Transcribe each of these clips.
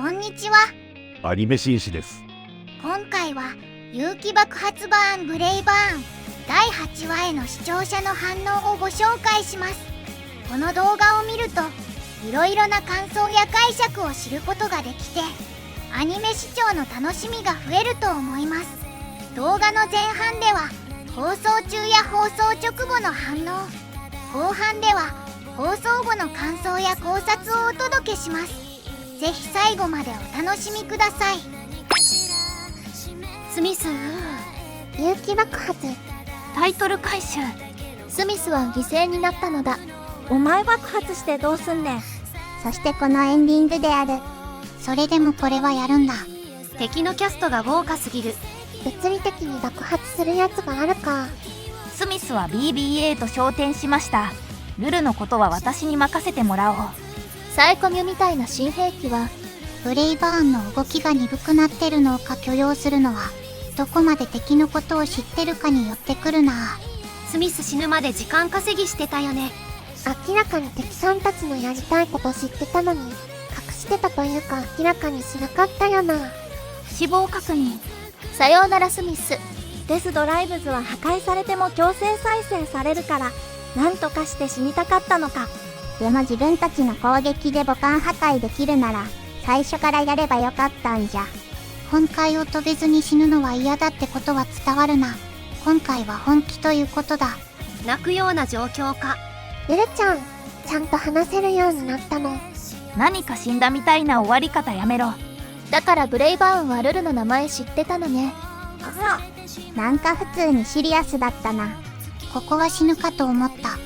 こんにちは。アニメ紳士です。今回は有機爆発バーンブレイバーン第8話への視聴者の反応をご紹介します。この動画を見るといろいろな感想や解釈を知ることができて、アニメ視聴の楽しみが増えると思います。動画の前半では放送中や放送直後の反応、後半では放送後の感想や考察をお届けします。ぜひ最後までお楽しみください。スミス、有機爆発。タイトル回収。スミスは犠牲になったのだ。お前爆発してどうすんねん。そしてこのエンディングである。それでもこれはやるんだ。敵のキャストが豪華すぎる。物理的に爆発するやつがあるか。スミスは BB-8 と昇天しました。ルルのことは私に任せてもらおう。サイコミュみたいな新兵器はブレイバーンの動きが鈍くなってるのか許容するのはどこまで敵のことを知ってるかによってくるな。スミス死ぬまで時間稼ぎしてたよね。明らかに敵さんたちのやりたいこと知ってたのに隠してたというか明らかにしなかったよな。死亡確認。さようならスミス。デスドライブズは破壊されても強制再生されるから何とかして死にたかったのか。でも自分たちの攻撃で母艦破壊できるなら最初からやればよかったんじゃ。本海を飛べずに死ぬのは嫌だってことは伝わるな。今回は本気ということだ。泣くような状況か。ルルちゃん、ちゃんと話せるようになったの。何か死んだみたいな終わり方やめろ。だからブレイバーンはルルの名前知ってたのね。なんか普通にシリアスだったな。ここは死ぬかと思ったって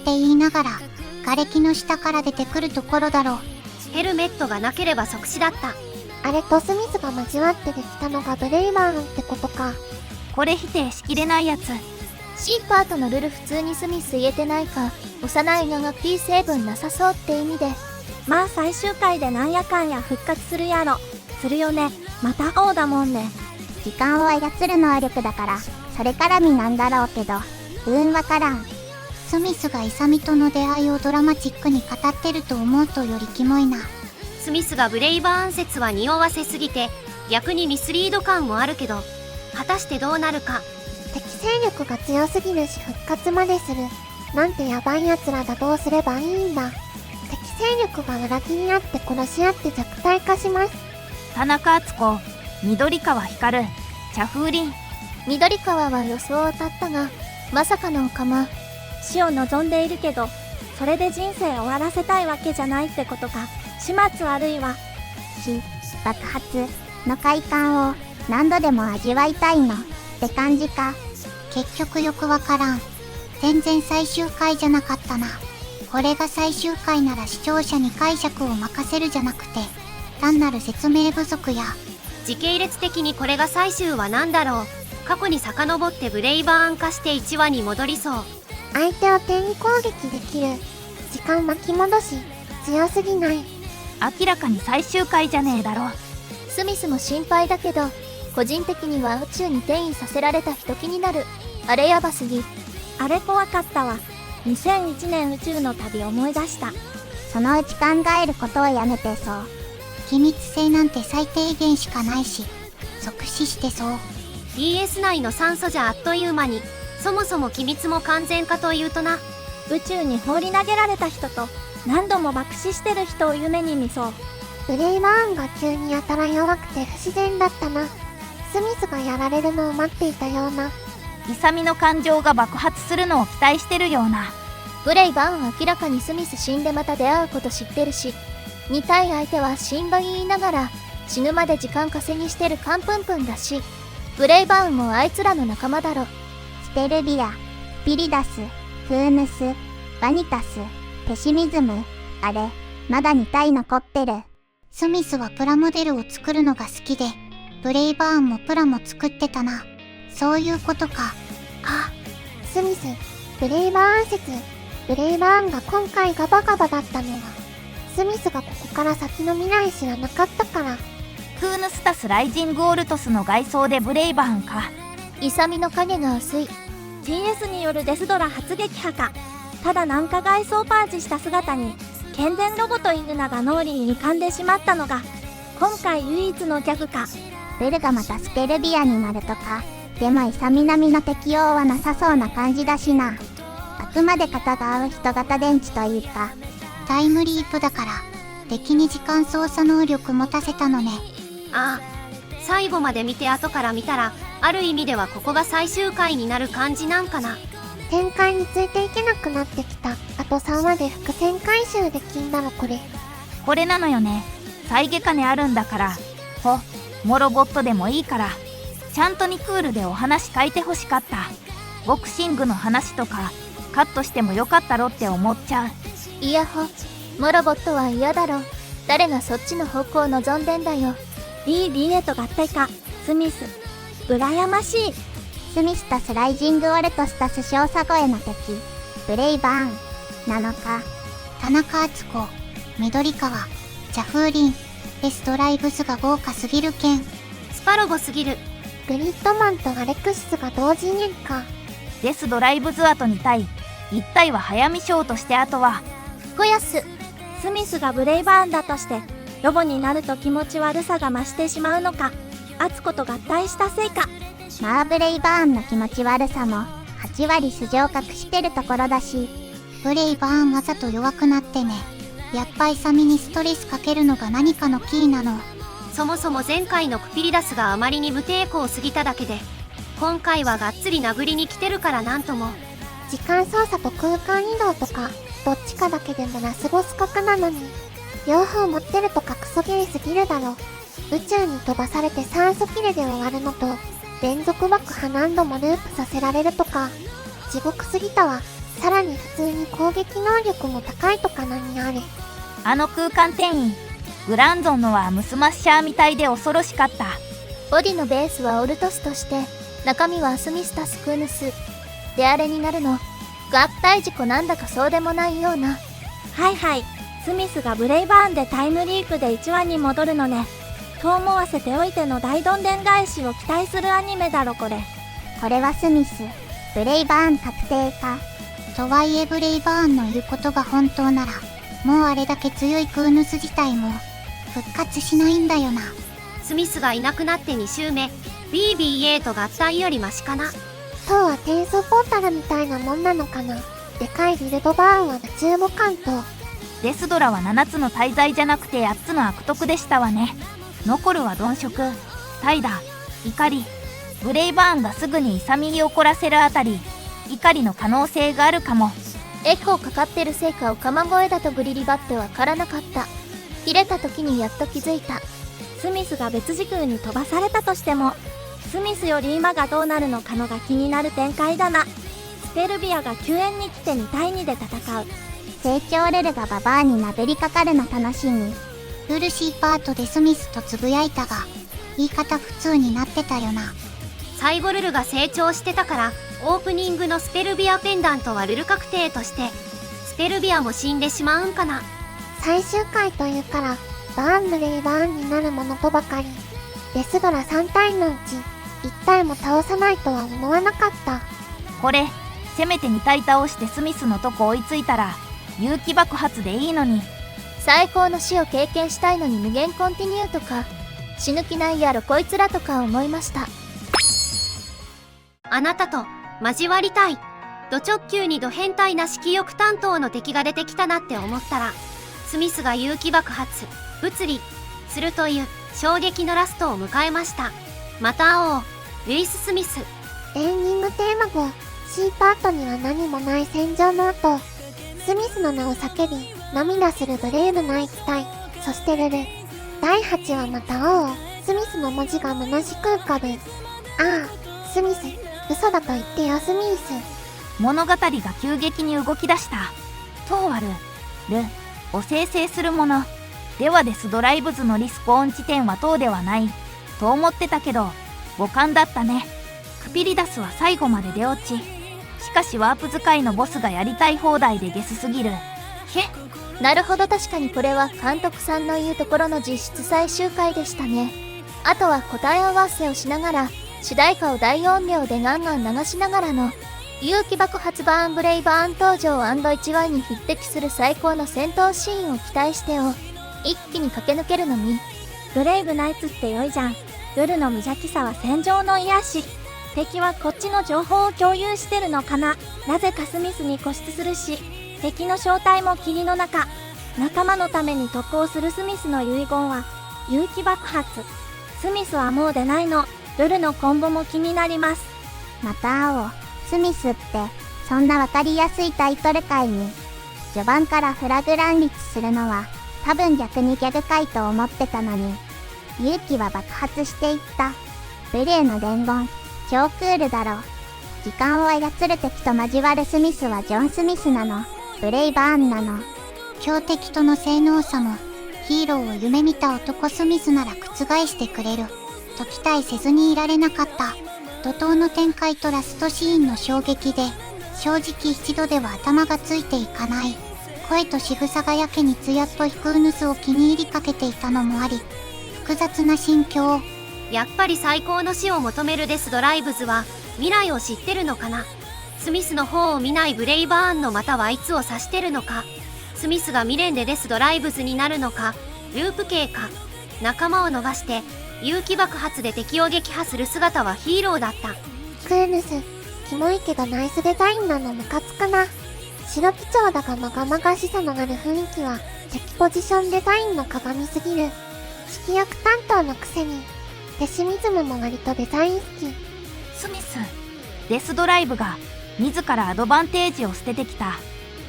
言いながら瓦礫の下から出てくるところだろう。ヘルメットがなければ即死だった。あれとスミスが交わってできたのがブレイバーンってことか。これ否定しきれないやつ。シーパートのルル普通にスミス言えてないか。幼いがが P 成分なさそうって意味で。まあ最終回でなんやかんや復活するやろ。するよね。また王だもんね。時間を操る能力だからそれ絡みなんだろうけどわからん。スミスがイサミとの出会いをドラマチックに語ってると思うとよりキモいな。スミスがブレイバーン説は匂わせすぎて逆にミスリード感もあるけど果たしてどうなるか。敵勢力が強すぎるし復活までするなんてヤバいやつらだ。どうすればいいんだ。敵勢力が裏切り合って殺し合って弱体化します。田中敦子、緑川光、茶風鈴。緑川は予想を絶ったがまさかのオカマ。死を望んでいるけどそれで人生終わらせたいわけじゃないってことか。始末悪いわ。爆発の快感を何度でも味わいたいのって感じか。結局よくわからん。全然最終回じゃなかったな。これが最終回なら視聴者に解釈を任せるじゃなくて単なる説明不足や。時系列的にこれが最終は何だろう。過去に遡ってブレイバーン化して1話に戻りそう。相手を点に攻撃できる。時間巻き戻し強すぎない。明らかに最終回じゃねえだろ。スミスも心配だけど個人的には宇宙に転移させられた人気になる。あれやばすぎ。あれ怖かったわ。2001年宇宙の旅思い出した。そのうち考えることをやめてそう。機密性なんて最低限しかないし即死してそう。 DS 内の酸素じゃあっという間に。そもそも機密も完全かというとな。宇宙に放り投げられた人と何度も爆死してる人を夢に見そう。ブレイバーンが急にやたら弱くて不自然だったな。スミスがやられるのを待っていたような。イサミの感情が爆発するのを期待してるような。ブレイバーンは明らかにスミス死んでまた出会うこと知ってるし、似たい相手は死んば言いながら死ぬまで時間稼ぎしてるカンプンプンだし、ブレイバーンもあいつらの仲間だろ。ステルビア、ピリダス、フーヌス、バニタス、ペシミズム。あれまだ2体残ってる。スミスはプラモデルを作るのが好きでブレイバーンもプラも作ってたな。そういうことか。スミス、ブレイバーン説。ブレイバーンが今回ガバガバだったのはスミスがここから先の未来知らなかったから。クーヌスタスライジングオルトスの外装でブレイバーンか。イサミの影が薄い。 TS によるデスドラ発撃破か。ただなんか外装パーチした姿に健全ロボとイグナが脳裏に浮かんでしまったのが今回唯一のギャグか。ベルがまたスペルビアになるとか。でもイサミ並みの適応はなさそうな感じだしな。あくまで型が合う人型電池というか、タイムリープだから敵に時間操作能力持たせたのね。ああ、最後まで見て後から見たら、ある意味ではここが最終回になる感じなんかな。展開についていけなくなってきた。あと3話で伏線回収できんだろこれ。これなのよね。再下金あるんだから。モロボットでもいいから。ちゃんとにクールでお話書いてほしかった。ボクシングの話とかカットしてもよかったろって思っちゃう。イヤホ、モロボットは嫌だろ。誰がそっちの方向を望んでんだよ。リエと合体か。スミス。羨ましい。スミスタスライジングオルトスタス少佐超えの敵、ブレイバーン、7日、田中敦子、緑川、ジャフーリン、デスドライブスが豪華すぎるけん。スパロボすぎる。グリッドマンとアレクシスが同時にか。デスドライブズ後2体。1体は早見賞としてあとはゴヤス。スミスがブレイバーンだとして、ロボになると気持ち悪さが増してしまうのか、敦子と合体したせいか。まあブレイバーンの気持ち悪さも8割素性隠してるところだし、ブレイバーンわざと弱くなってね。やっぱイサミにストレスかけるのが何かのキーなの。そもそも前回のクピリダスがあまりに無抵抗すぎただけで、今回はがっつり殴りに来てるからなんとも。時間操作と空間移動とか、どっちかだけでもラスボス格なのに。両方持ってるとクソゲーすぎるだろ。宇宙に飛ばされて酸素切れで終わるのと、連続爆破何度もループさせられるとか、地獄すぎたわ。さらに普通に攻撃能力も高いとか何あれ。あの空間転移。グランゾンのはムスマッシャーみたいで恐ろしかった。ボディのベースはオルトスとして、中身はスミスタスクーヌス。であれになるの。合体事故なんだかそうでもないような。はいはい。スミスがブレイバーンでタイムリープで1話に戻るのね。と思わせておいての大どんでん返しを期待するアニメだろこれ。これはスミス、ブレイバーン確定か。とはいえブレイバーンの言うことが本当なら、もうあれだけ強いクーヌス自体も復活しないんだよな。スミスがいなくなって2周目、BBA と合体よりマシかな。塔は転送ポータルみたいなもんなのかな。でかいビルドバーンは宇宙母艦と。デスドラは7つの大罪じゃなくて8つの悪徳でしたわね。残るは鈍色、怠惰、怒り。ブレイバーンがすぐに勇みを怒らせるあたり、怒りの可能性があるかも。エコーかかってるせいかを釜声だとグリリバってわからなかった。切れた時にやっと気づいた。スミスが別時空に飛ばされたとしても、スミスより今がどうなるのかのが気になる展開だな。スペルビアが救援に来て2対2で戦う。成長レルがババアになべりかかるの楽しみ。ルルシーパートでスミスとつぶやいたが、言い方普通になってたよな。最後ルルが成長してたから、オープニングのスペルビアペンダントはルル確定として、スペルビアも死んでしまうんかな。最終回というから、バーンブレイバーンになるものとばかり。デスドラ3体のうち、1体も倒さないとは思わなかった。これ、せめて2体倒してスミスのとこ追いついたら、有機爆発でいいのに。最高の死を経験したいのに無限コンティニューとか、死ぬ気ないやろこいつらとか思いました。あなたと交わりたい。ド直球にド変態な色欲担当の敵が出てきたなって思ったら、スミスが有機爆発、物理、するという衝撃のラストを迎えました。また会おう、ルイス・スミス。エンディングテーマ後、C パートには何もない戦場の後、スミスの名を叫び、涙するブレイブな一体、そしてルル。第8話また会おう、スミスの文字が虚しく浮かぶ。ああ、スミス、嘘だと言ってよスミス。物語が急激に動き出した。トーワル、ルを生成するもの。ではデスドライブズのリスポーン地点は塔ではない、と思ってたけど、誤感だったね。クピリダスは最後まで出落ち。しかしワープ使いのボスがやりたい放題でゲスすぎる。なるほど、確かにこれは監督さんの言うところの実質最終回でしたね。あとは答え合わせをしながら、主題歌を大音量でガンガン流しながらの、有機爆発バーンブレイバーン登場 &1 話に匹敵する最高の戦闘シーンを期待してを、一気に駆け抜けるのみ。ブレイブナイツって良いじゃん。ルルの無邪気さは戦場の癒し。敵はこっちの情報を共有してるのかな。なぜかスミスに固執するし、敵の正体も霧の中。仲間のために特攻するスミスの遺言は勇気爆発。スミスはもう出ないの。ルルの今後も気になります。また会おう。スミスってそんなわかりやすいタイトル回に序盤からフラグ乱立するのは多分逆にギャグ回と思ってたのに、勇気は爆発していった。ブレーの伝言超クールだろ。時間を操る敵と交わるスミスはジョン・スミスなの？ブレイバーンなの？強敵との性能差もヒーローを夢見た男スミスなら覆してくれると期待せずにいられなかった。怒涛の展開とラストシーンの衝撃で正直一度では頭がついていかない。声と仕草がやけにツヤっとヒクーヌスを気に入りかけていたのもあり、複雑な心境。やっぱり最高の死を求めるデスドライブズは未来を知ってるのかな。スミスの方を見ないブレイバーンのまたはいつを指してるのか。スミスが未練でデスドライブズになるのか、ループ系か。仲間を逃して勇気爆発で敵を撃破する姿はヒーローだった。クーヌス、キモいけどナイスデザインなのムカつくな。白基調だがまがまがしさのある雰囲気は敵ポジションデザインの鏡すぎる。指揮役担当のくせにペシミズムも割とデザイン好き。スミス、デスドライブが自らアドバンテージを捨ててきた。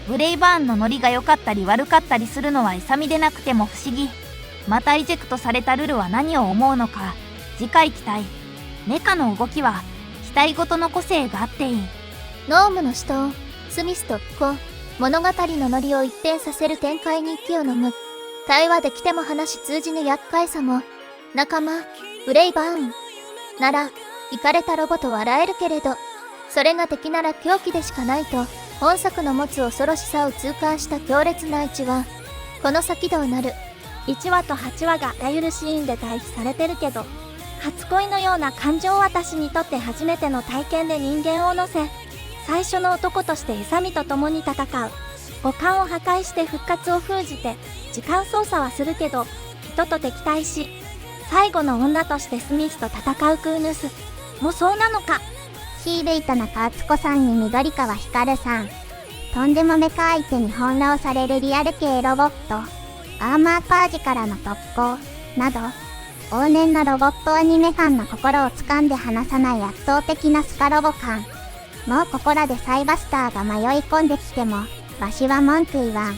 ブレイバーンのノリが良かったり悪かったりするのは勇みでなくても不思議。またイジェクトされたルルは何を思うのか、次回期待。メカの動きは機体ごとの個性があっていい。ノームの死闘、スミスと復興、物語のノリを一変させる展開に息を飲む。対話できても話通じぬ厄介さも。仲間、ブレイバーン。なら、イカれたロボと笑えるけれど、それが敵なら狂気でしかないと、本作の持つ恐ろしさを痛感した強烈な1話。この先どうなる？ 1話と8話があらゆるシーンで対比されてるけど、初恋のような感情を私にとって初めての体験で人間を乗せ、最初の男として勇みと共に戦う。五感を破壊して復活を封じて時間操作はするけど人と敵対し、最後の女としてスミスと戦うクーヌスもそうなのか。ヒールイと中敦子さんに緑川光さん。とんでもメカ相手に翻弄されるリアル系ロボット。アーマーパージからの特攻など、往年のロボットアニメファンの心を掴んで離さない圧倒的なスカロボ感。もうここらでサイバスターが迷い込んできてもわしは文句言わん。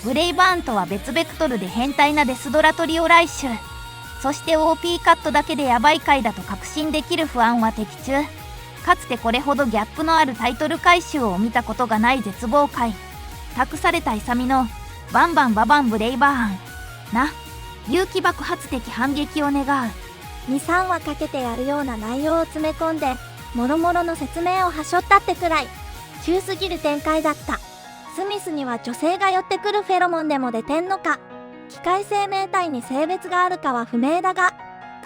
ブレイバーンとは別ベクトルで変態なデスドラトリオ来襲。そして OP カットだけでヤバい回だと確信できる不安は的中。かつてこれほどギャップのあるタイトル回収を見たことがない絶望回。託された勇のバンバンババンブレイバーンな勇気爆発的反撃を願う。 2,3 話かけてやるような内容を詰め込んでもろもろの説明をはしょったってくらい急すぎる展開だった。スミスには女性が寄ってくるフェロモンでも出てんのか。機械生命体に性別があるかは不明だが、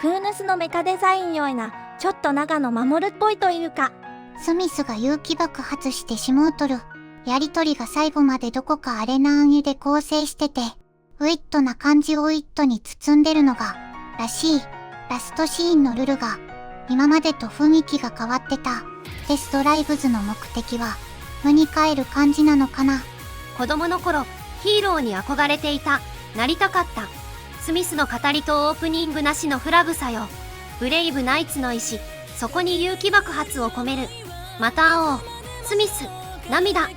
クーヌスのメカデザインよいなちょっと長野守るっぽいというか。スミスが勇気爆発してしもうとる。やりとりが最後までどこかアレナーン絵で構成してて、ウィットな感じをウィットに包んでるのが、らしい。ラストシーンのルルが、今までと雰囲気が変わってた。デスドライブズの目的は、無に帰る感じなのかな。子供の頃ヒーローに憧れていた、なりたかった。スミスの語りとオープニングなしのフラグさよ。ブレイブナイツの意志、そこに勇気爆発を込める。また会おう。スミス、涙。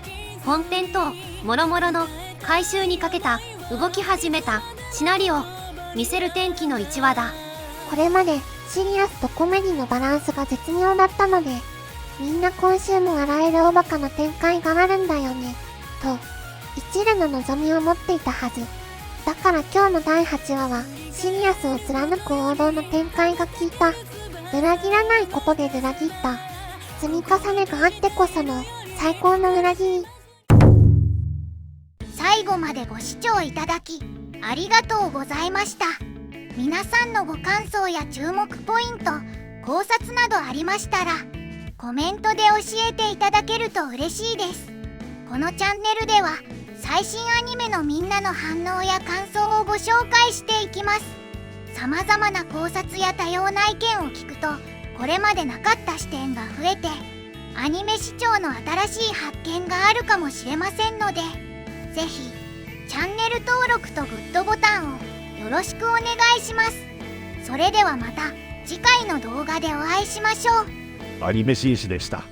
本編ともろもろの回収にかけた動き始めたシナリオ見せる天気の1話だ。これまでシリアスとコメディのバランスが絶妙だったので、みんな今週も笑えるおバカな展開があるんだよねと一縷の望みを持っていたはず。だから今日の第8話はシリアスを貫く王道の展開が効いた。裏切らないことで裏切った積み重ねがあってこその最高の裏切り。最後までご視聴いただきありがとうございました。皆さんのご感想や注目ポイント、考察などありましたらコメントで教えていただけると嬉しいです。このチャンネルでは最新アニメのみんなの反応や感想をご紹介していきます。様々な考察や多様な意見を聞くと、これまでなかった視点が増えて、アニメ視聴の新しい発見があるかもしれませんので、ぜひチャンネル登録とグッドボタンをよろしくお願いします。それではまた次回の動画でお会いしましょう。アニメ紳士でした。